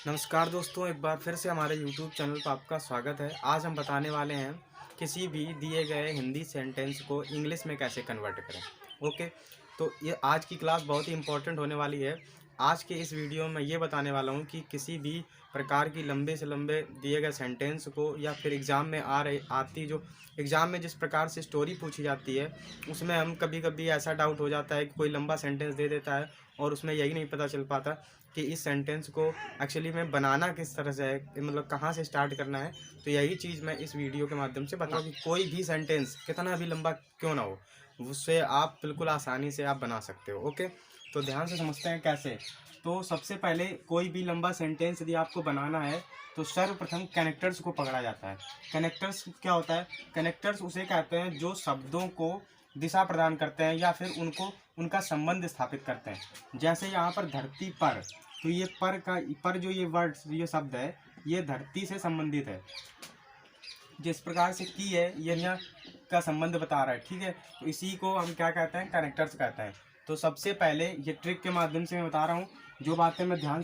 नमस्कार दोस्तों, एक बार फिर से हमारे YouTube चैनल पर आपका स्वागत है। आज हम बताने वाले हैं किसी भी दिए गए हिंदी सेंटेंस को इंग्लिश में कैसे कन्वर्ट करें। ओके, तो ये आज की क्लास बहुत ही इम्पोर्टेंट होने वाली है। आज के इस वीडियो में ये बताने वाला हूँ कि किसी भी प्रकार की लंबे से लंबे दिए गए सेंटेंस को या फिर एग्ज़ाम में आती जो एग्ज़ाम में जिस प्रकार से स्टोरी पूछी जाती है, उसमें हम कभी-कभी ऐसा डाउट हो जाता है कि कोई लंबा सेंटेंस दे देता है और उसमें यही नहीं पता चल पाता कि इस सेंटेंस को एक्चुअली में बनाना किस तरह से है, मतलब कहाँ से स्टार्ट करना है। तो यही चीज़ मैं इस वीडियो के माध्यम से बताऊँ कि कोई भी सेंटेंस कितना भी लंबा क्यों ना हो, उससे आप बिल्कुल आसानी से आप बना सकते हो। ओके, तो ध्यान से समझते हैं कैसे। तो सबसे पहले कोई भी लंबा सेंटेंस यदि आपको बनाना है तो सर्वप्रथम कनेक्टर्स को पकड़ा जाता है। कनेक्टर्स क्या होता है? कनेक्टर्स उसे कहते हैं जो शब्दों को दिशा प्रदान करते हैं या फिर उनको उनका संबंध स्थापित करते हैं। जैसे यहाँ पर धरती पर, तो ये पर जो ये वर्ड ये शब्द है, ये धरती से संबंधित है। जिस प्रकार से की है ये यहाँ का संबंध बता रहा है, ठीक है। तो इसी को हम क्या कहते हैं? कनेक्टर्स कहते हैं। तो सबसे पहले ये ट्रिक के माध्यम से मैं बता रहा हूँ, जो बातें मैं ध्यान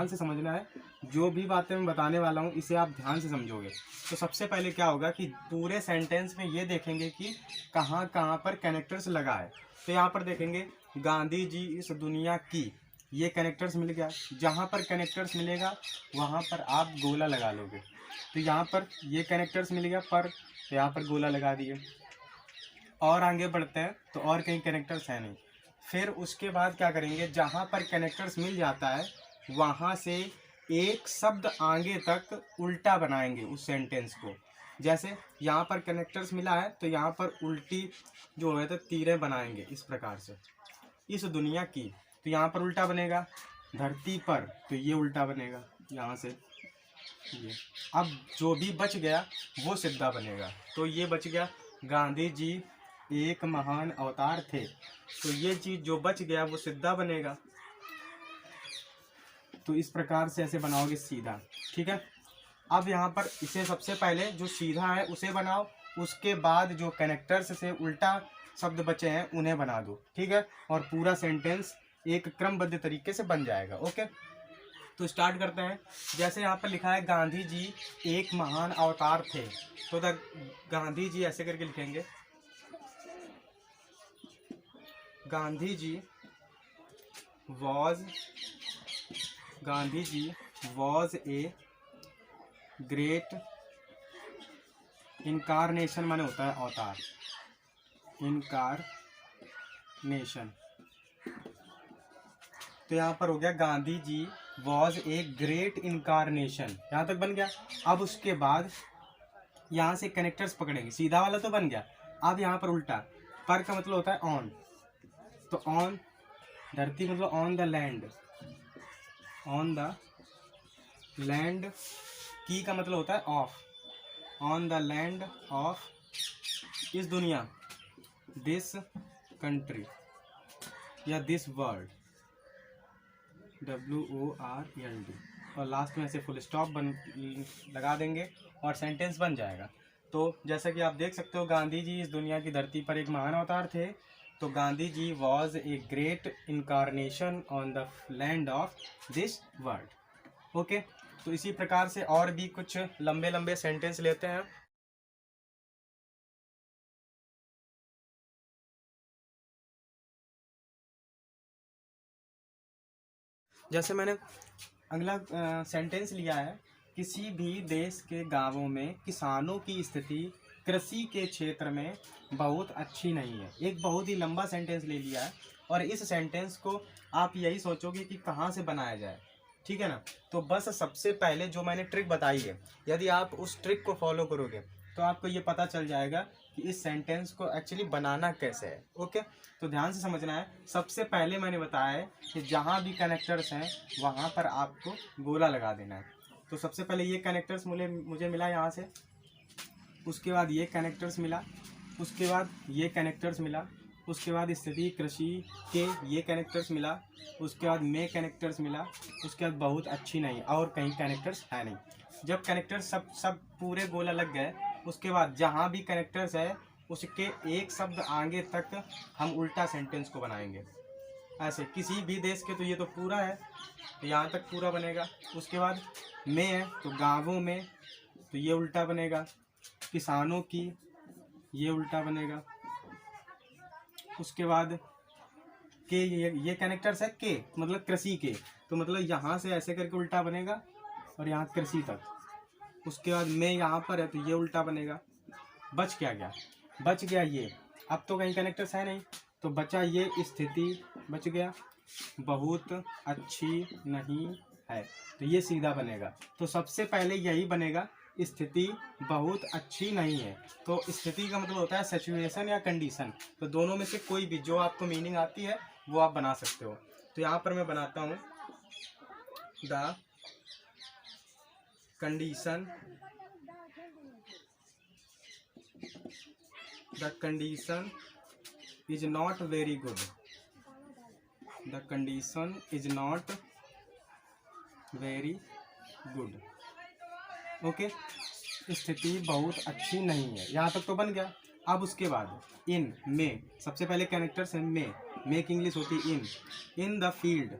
से समझना है। जो भी बातें मैं बताने वाला हूँ इसे आप ध्यान से समझोगे। तो सबसे पहले क्या होगा कि पूरे सेंटेंस में ये देखेंगे कि कहाँ कहाँ पर कनेक्टर्स लगा है। तो यहाँ पर देखेंगे गांधी जी इस दुनिया की, ये कनेक्टर्स मिल गया। जहाँ पर कनेक्टर्स मिलेगा वहाँ पर आप गोला लगा लोगे। तो यहाँ पर ये कनेक्टर्स मिल गया पर, तो यहाँ पर गोला लगा दिए। और आगे बढ़ते हैं तो और कहीं कनेक्टर्स है नहीं। फिर उसके बाद क्या करेंगे, जहाँ पर कनेक्टर्स मिल जाता है वहाँ से एक शब्द आगे तक उल्टा बनाएंगे उस सेंटेंस को। जैसे यहाँ पर कनेक्टर्स मिला है तो यहाँ पर उल्टी जो है तो तीरें बनाएंगे इस प्रकार से। इस दुनिया की, तो यहाँ पर उल्टा बनेगा। धरती पर, तो ये उल्टा बनेगा यहाँ से ये। अब जो भी बच गया वो सीधा बनेगा। तो ये बच गया गांधी जी एक महान अवतार थे, तो ये चीज जो बच गया वो सीधा बनेगा। तो इस प्रकार से ऐसे बनाओगे सीधा, ठीक है। अब यहाँ पर इसे सबसे पहले जो सीधा है उसे बनाओ, उसके बाद जो कनेक्टर्स से उल्टा शब्द बचे हैं उन्हें बना दो, ठीक है। और पूरा सेंटेंस एक क्रमबद्ध तरीके से बन जाएगा। ओके, तो स्टार्ट करते हैं। जैसे यहाँ पर लिखा है गांधी जी एक महान अवतार थे, तो द गांधी जी ऐसे करके लिखेंगे, Gandhi ji was a great incarnation, माने होता है अवतार, इनकारनेशन। तो यहाँ पर हो गया Gandhi ji was a great incarnation, यहाँ तक बन गया। अब उसके बाद यहाँ से कनेक्टर्स पकड़ेंगे, सीधा वाला तो बन गया। अब यहाँ पर उल्टा, पर का मतलब होता है ऑन, तो ऑन धरती मतलब ऑन द लैंड, की का मतलब होता है of, on the land of इस दुनिया, दिस कंट्री या दिस वर्ल्ड, WORLD। और लास्ट में ऐसे फुल स्टॉप लगा देंगे और सेंटेंस बन जाएगा। तो जैसा कि आप देख सकते हो, गांधी जी इस दुनिया की धरती पर एक महान अवतार थे, तो Gandhi ji was a great incarnation on the land of this world. Okay, तो इसी प्रकार से और भी कुछ लंबे लंबे सेंटेंस लेते हैं। जैसे मैंने अगला सेंटेंस लिया है, किसी भी देश के गांवों में किसानों की स्थिति कृषि के क्षेत्र में बहुत अच्छी नहीं है। एक बहुत ही लंबा सेंटेंस ले लिया है और इस सेंटेंस को आप यही सोचोगे कि कहाँ से बनाया जाए, ठीक है ना। तो बस सबसे पहले जो मैंने ट्रिक बताई है, यदि आप उस ट्रिक को फॉलो करोगे तो आपको ये पता चल जाएगा कि इस सेंटेंस को एक्चुअली बनाना कैसे है। ओके, तो ध्यान से समझना है। सबसे पहले मैंने बताया है कि जहाँ भी कनेक्टर्स हैं वहाँ पर आपको गोला लगा देना है। तो सबसे पहले ये कनेक्टर्स मुझे मिला यहाँ से, उसके बाद ये कनेक्टर्स मिला, उसके बाद ये कनेक्टर्स मिला, उसके बाद स्थिति कृषि के ये कनेक्टर्स मिला, उसके बाद में कनेक्टर्स मिला, उसके बाद बहुत अच्छी नहीं, और कहीं कनेक्टर्स है नहीं। जब कनेक्टर्स सब पूरे गोला लग गए, उसके बाद जहाँ भी कनेक्टर्स है उसके एक शब्द आगे तक हम उल्टा सेंटेंस को बनाएंगे। ऐसे किसी भी देश के, तो ये तो पूरा है, तो यहाँ तक पूरा बनेगा। उसके बाद में है तो गांवों में, तो ये उल्टा बनेगा। किसानों की, ये उल्टा बनेगा। उसके बाद के, ये कनेक्टर्स है के, मतलब कृषि के, तो मतलब यहाँ से ऐसे करके उल्टा बनेगा और यहाँ कृषि तक। उसके बाद में यहाँ पर है तो ये उल्टा बनेगा। बच क्या गया? बच गया ये। अब तो कहीं कनेक्टर्स है नहीं, तो बचा ये स्थिति बच गया, बहुत अच्छी नहीं है, तो ये सीधा बनेगा। तो सबसे पहले यही बनेगा, स्थिति बहुत अच्छी नहीं है। तो स्थिति का मतलब होता है सिचुएशन या कंडीशन, तो दोनों में से कोई भी जो आपको मीनिंग आती है वो आप बना सकते हो। तो यहाँ पर मैं बनाता हूँ the condition is not very good. The condition is not very good. Okay, स्थिति बहुत अच्छी नहीं है, यहाँ तक तो बन गया। अब उसके बाद इन में, सबसे पहले कनेक्टर्स है में की इंग्लिश होती है in the field,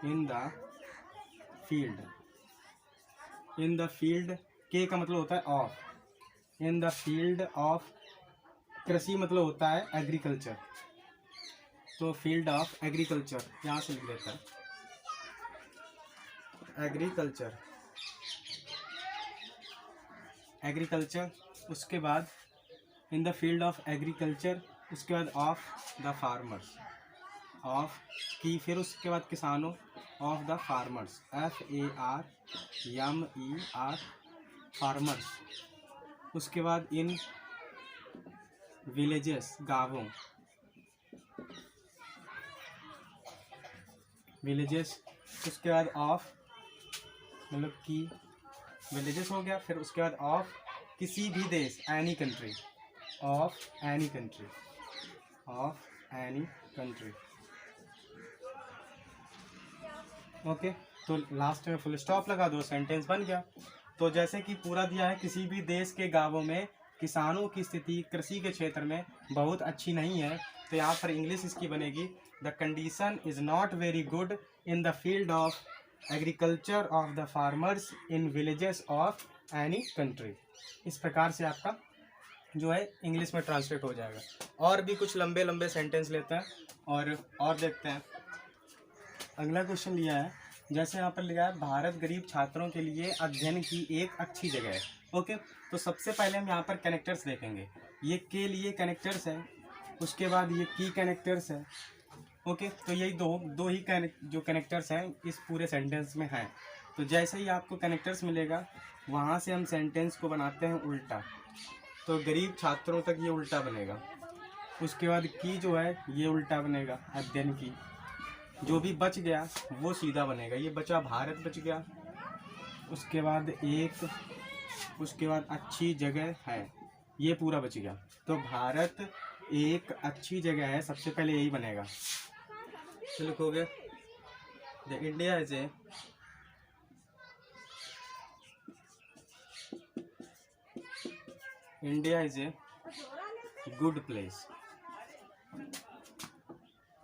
in the field, in the field. के का मतलब होता है of, in the field of. कृषि मतलब होता है एग्रीकल्चर, तो फील्ड ऑफ एग्रीकल्चर यहाँ से लिख देता है एग्रीकल्चर, एग्रीकल्चर। उसके बाद in the field of agriculture, उसके बाद ऑफ द फार्मर्स, ऑफ की, फिर उसके बाद किसानों, of the farmers, FARMER, farmers. उसके बाद इन विलेजेस, गाँवों, विलेजेस। उसके बाद ऑफ मतलब की, विलेजेस हो गया। फिर उसके बाद ऑफ किसी भी देश, any country, of any country, of any country. Okay, तो लास्ट में फुल स्टॉप लगा दो, सेंटेंस बन गया। तो जैसे कि पूरा दिया है, किसी भी देश के गांवों में किसानों की स्थिति कृषि के क्षेत्र में बहुत अच्छी नहीं है, तो यहाँ पर इंग्लिश इसकी बनेगी the condition is not very good in the field of agriculture of the farmers in villages of any country. इस प्रकार से आपका जो है इंग्लिश में ट्रांसलेट हो जाएगा। और भी कुछ लंबे लंबे सेंटेंस लेते हैं और देखते हैं। अगला क्वेश्चन लिया है, जैसे यहाँ पर लिखा है भारत गरीब छात्रों के लिए अध्ययन की एक अच्छी जगह है। ओके, तो सबसे पहले हम यहाँ पर कनेक्टर्स देखेंगे। ये के लिए कनेक्टर्स है, उसके बाद ये की कनेक्टर्स है। ओके, तो यही दो ही जो कनेक्टर्स हैं इस पूरे सेंटेंस में हैं। तो जैसे ही आपको कनेक्टर्स मिलेगा, वहाँ से हम सेंटेंस को बनाते हैं उल्टा। तो गरीब छात्रों तक ये उल्टा बनेगा। उसके बाद की जो है ये उल्टा बनेगा, अध्ययन की। जो भी बच गया वो सीधा बनेगा। ये बचा भारत बच गया, उसके बाद एक, उसके बाद अच्छी जगह है, ये पूरा बच गया। तो भारत एक अच्छी जगह है, सबसे पहले यही बनेगा। तो लिखोगे the India is a good place,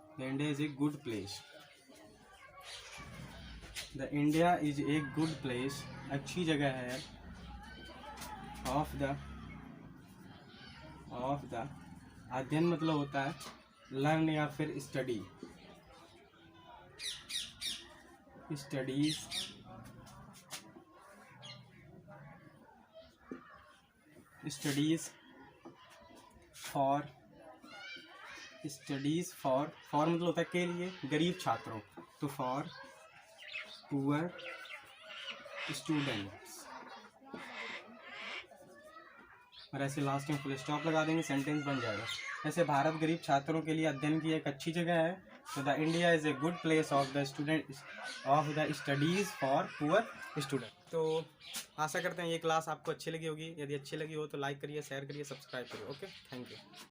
the India is a good place, the India is a good place, अच्छी जगह है। ऑफ द अध्ययन मतलब होता है लर्न या फिर स्टडी, स्टडीज फॉर मतलब होता है के लिए, गरीब छात्रों, तो फॉर पुअर स्टूडेंट्स। और ऐसे लास्ट में फुल स्टॉप लगा देंगे, सेंटेंस बन जाएगा। ऐसे भारत गरीब छात्रों के लिए अध्ययन की एक अच्छी जगह है। तो the India is a good place of the studies for poor student. तो आशा करते हैं ये क्लास आपको अच्छी लगी होगी। यदि अच्छी लगी हो तो लाइक करिए, शेयर करिए, सब्सक्राइब करिए। Okay, thank you.